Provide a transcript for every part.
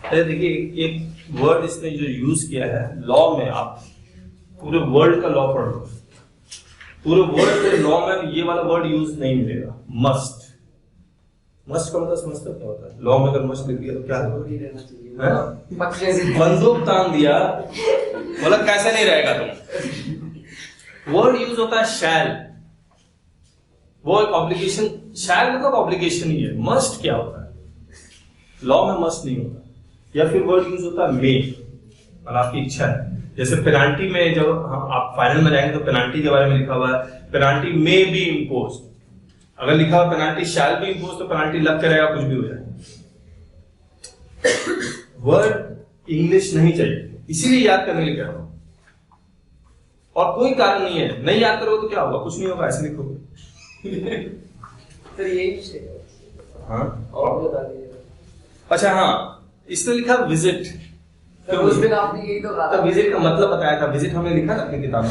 देखिए एक वर्ड इसने जो यूज किया है लॉ में, आप पूरे वर्ल्ड का लॉ पढ़ लो, पूरे वर्ल्ड के लॉ में ये वाला वर्ड यूज नहीं मिलेगा, मस्ट। मस्ट का मतलब समझते हो क्या होता है? लॉ में अगर मस्ट लिख दिया तो क्या बंदूक तान दिया, बोला कैसे नहीं रहेगा तुम। वर्ड यूज होता है शैल, वो एक ऑब्लिगेशन, शैल मतलब ऑब्लिगेशन ही है। मस्ट क्या होता है? लॉ में मस्ट नहीं होता। या फिर वर्ड यूज होता है मे, और आपकी इच्छा है। जैसे पेनाल्टी में जब आप फाइनल में जाएंगे तो पेनाल्टी के बारे में लिखा हुआ है पेनाल्टी मे बी इम्पोज। अगर लिखा हुआ पेनाल्टी शैल बी इम्पोज तो पेनाल्टी लग के रहेगा, कुछ भी हो जाए। वर्ड इंग्लिश नहीं चाहिए, इसीलिए याद करने के लिए कह रहा हूं, और कोई कारण नहीं है। नहीं याद करोगे तो क्या होगा? कुछ नहीं होगा, ऐसे लिखोगे। सर यही हाँ और बता दीजिए। अच्छा हाँ, इसने लिखा विजिट, तो उस दिन आपने यही तो कहा था। विजिट का मतलब बताया था, विजिट हमने लिखा था अपनी किताब में।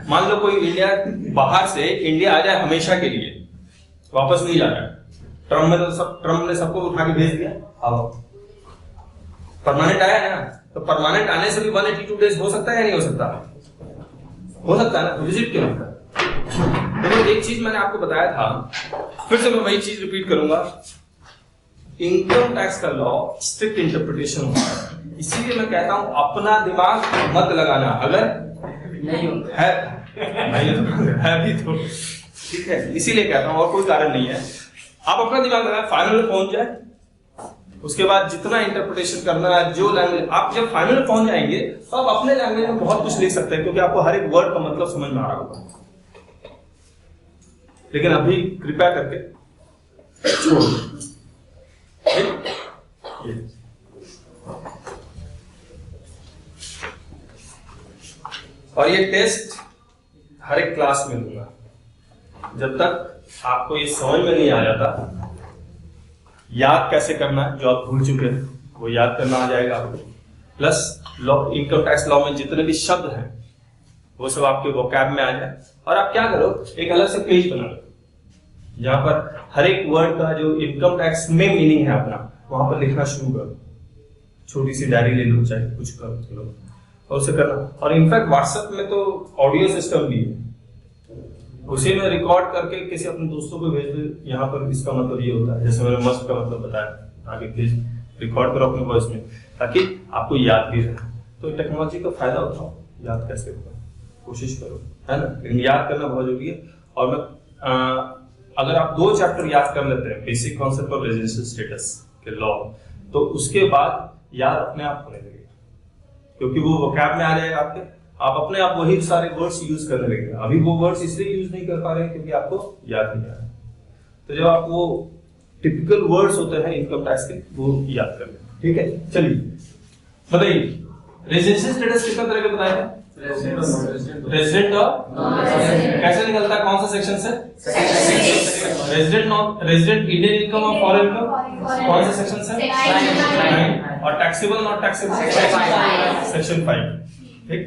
मान लो कोई इंडिया बाहर से इंडिया आ जाए हमेशा के लिए, वापस नहीं जा रहा है। ट्रम्प ने सबको उठा के भेज दिया, आओ परमानेंट आया ना, तो परमानेंट आने से भी 182 डेज हो सकता है या नहीं हो सकता? हो सकता है ना, तो विजिट क्यों होता है? तो एक चीज मैंने आपको बताया था, फिर से मैं वही चीज रिपीट करूंगा। इनकम टैक्स का लॉ स्ट्रिक्ट इंटरप्रिटेशन होता है, इसीलिए मैं कहता हूं अपना दिमाग मत लगाना। अगर नहीं होता है भी तो ठीक है, इसीलिए कहता हूं, और कोई कारण नहीं है। आप अपना दिमाग लगाए, फाइनल में पहुंच जाए, उसके बाद जितना इंटरप्रिटेशन करना है, जो लैंग्वेज आप जब फाइनल में पहुंच जाएंगे तो आप अपने लैंग्वेज में बहुत कुछ लिख सकते हैं, क्योंकि आपको हर एक वर्ड का मतलब समझ में आ रहा होगा। लेकिन अभी कृपया करके छोड़ो। और ये टेस्ट हर एक क्लास में दूंगा, जब तक आपको ये समझ में नहीं आ जाता याद कैसे करना है, जो आप भूल चुके हैं वो याद करना आ जाएगा आपको। Plus law, income tax law में जितने भी शब्द हैं वो सब आपके वोकैब में आ जाए। और आप क्या करो, एक अलग से पेज बना लो जहां पर हर एक वर्ड का जो इनकम टैक्स में मीनिंग है अपना, वहां पर लिखना शुरू करो। छोटी सी डायरी ले लो, चाहे कुछ करो लो, और उसे करना। और इनफैक्ट व्हाट्सएप में तो ऑडियो सिस्टम भी है, उसी में रिकॉर्ड करके किसी अपने दोस्तों को भेज दो। यहाँ पर इसका मतलब ये होता है, जैसे मैंने मस्ट का मतलब बताया, आगे प्लीज रिकॉर्ड करो अपने वॉइस में, ताकि आपको याद भी रहे। तो टेक्नोलॉजी का फायदा उठाओ, याद कैसे होगा कोशिश करो, है ना। लेकिन याद करना बहुत जरूरी है। और मैं अगर आप 2 चैप्टर याद कर लेते हैं, बेसिक कॉन्सेप्ट और रेजिडेंशियल स्टेटस के लॉ, तो उसके बाद याद अपने आप होने लगेगा, क्योंकि वो वोकैब में आ जाएगा आपके। आप अपने आप वही सारे वर्ड्स यूज करने लगेंगे। अभी वो वर्ड्स इसलिए यूज नहीं कर पा रहे हैं क्योंकि आपको याद नहीं आ रहा है। तो जब आप वो टिपिकल वर्ड्स होते हैं इनकम टैक्स के, वो याद कर लें। ठीक है, चलिए बताइए रेजिडेंशियल स्टेटस कितना तरह के बताए हैं? रेजिडेंट और कैसे निकलता है, कौन सा सेक्शन से? रेजिडेंट इंडियन इनकम और फॉरेन इनकम कौन से सेक्शन से? 9। और टैक्सेबल नॉट टैक्सेबल सेक्शन 5। ठीक,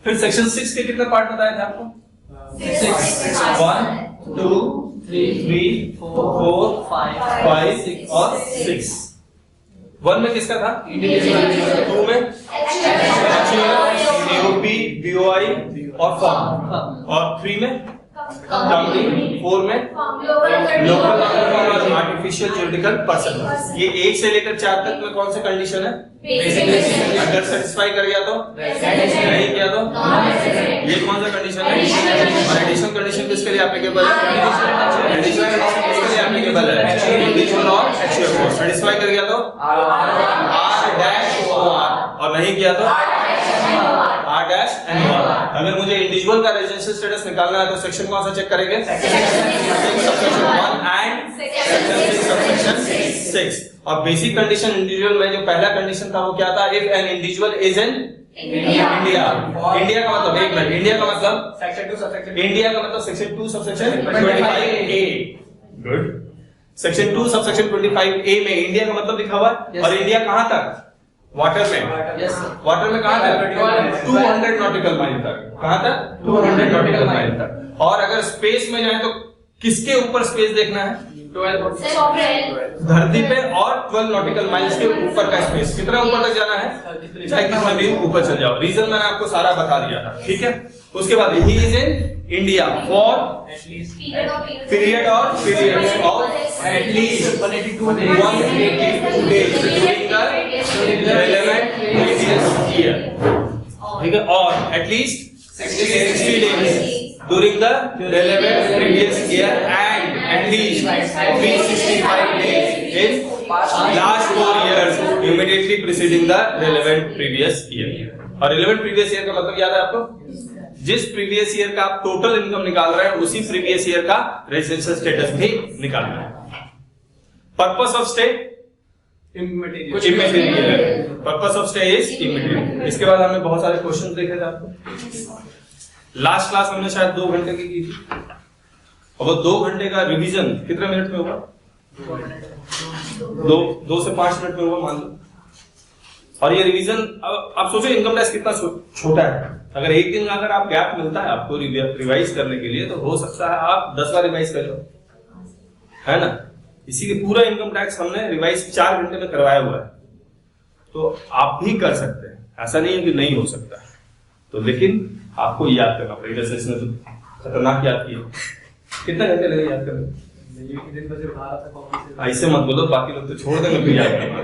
फिर सेक्शन 6 के कितने पार्ट बताए थे आपको? 1 2 3 4 5 और 6। 1 में किसका था? 2 में एओपी, बीओआई और फॉर्म, और 3 में कंपनी, 4 में लोकल और आर्टिफिशियल ज्यूरिडिकल पर्सन। ये 1 से लेकर 4 तक में कौन सा कंडीशन है? अगर सेटिस्फाई कर गया तो, नहीं किया तो, ये कौन सा कंडीशन है? और एडिशनल कंडीशन किसके लिए एप्लीकेबल है? एडिशनल कंडीशन किसके लिए एप्लीकेबल है? इंडिविजुअल और एक्चुअल को। सेटिस्फाई कर गया तो आर डैश ओ आर, और नहीं किया तो R dash N O R. अगर मुझे इंडिविजुअल का रेजिडेंशियल स्टेटस निकालना है तो सेक्शन कौन सा चेक करेंगे? Section 1 and section 6। और बेसिक कंडीशन इंडिविजुअल में जो पहला कंडीशन था वो क्या था? If an individual is in India. India का मतलब, एक मिनट, इंडिया का मतलब सेक्शन 2 सबसेक्शन, इंडिया का मतलब section 2 subsection 25A। Good, section 2 subsection 25A में इंडिया का मतलब लिखा हुआ है। और इंडिया कहां तक? वाटर में। वाटर में कहां तक? 200 नॉटिकल माइल तक। कहां तक? 200 नॉटिकल माइल तक। और अगर स्पेस में जाए तो किसके ऊपर स्पेस देखना है? धरती पे और 12 नॉटिकल माइल्स के ऊपर का स्पेस, कितना ऊपर तक जाना है, चाहे कितना भी ऊपर चल जाओ। रीजन मैंने आपको सारा बता दिया था, ठीक है। उसके बाद he is in India for period of periods of at least 182 days during the relevant previous year, ठीक है, और at least 60 days during the relevant previous year and at least 365 days in last 4 years immediately preceding the relevant previous year। और relevant previous year का मतलब याद है आपको, जिस प्रीवियस ईयर का आप टोटल इनकम निकाल रहे हैं उसी प्रीवियस ईयर का रेजिडेंशियल स्टेटस भी निकालना है। Purpose of stay इमैटेरियल, purpose of stay is इमैटेरियल। इसके बाद हमने बहुत सारे क्वेश्चन देखे थे आपको, लास्ट क्लास हमने शायद 2 घंटे की थी, और वो 2 घंटे का रिवीजन कितने मिनट में होगा, 2 से 5 मिनट में होगा मान लो। और ये रिवीजन, अब आप सोचो इनकम टैक्स कितना छोटा है, अगर एक दिन अगर आप गैप मिलता है आपको रिवाइज करने के लिए, तो हो सकता है आप 10 बार रिवाइज कर लो, है ना। इसी के पूरा इनकम टैक्स हमने रिवाइज 4 घंटे में करवाया हुआ है, तो आप भी कर सकते हैं, ऐसा नहीं है कि नहीं हो सकता है। तो लेकिन आपको याद करना पड़ेगा, जैसे इसने तो खतरनाक याद किया, कितने घंटे लगे याद करने, ऐसे मत बोलो, बाकी लोग तो छोड़ देंगे फिर याद करना।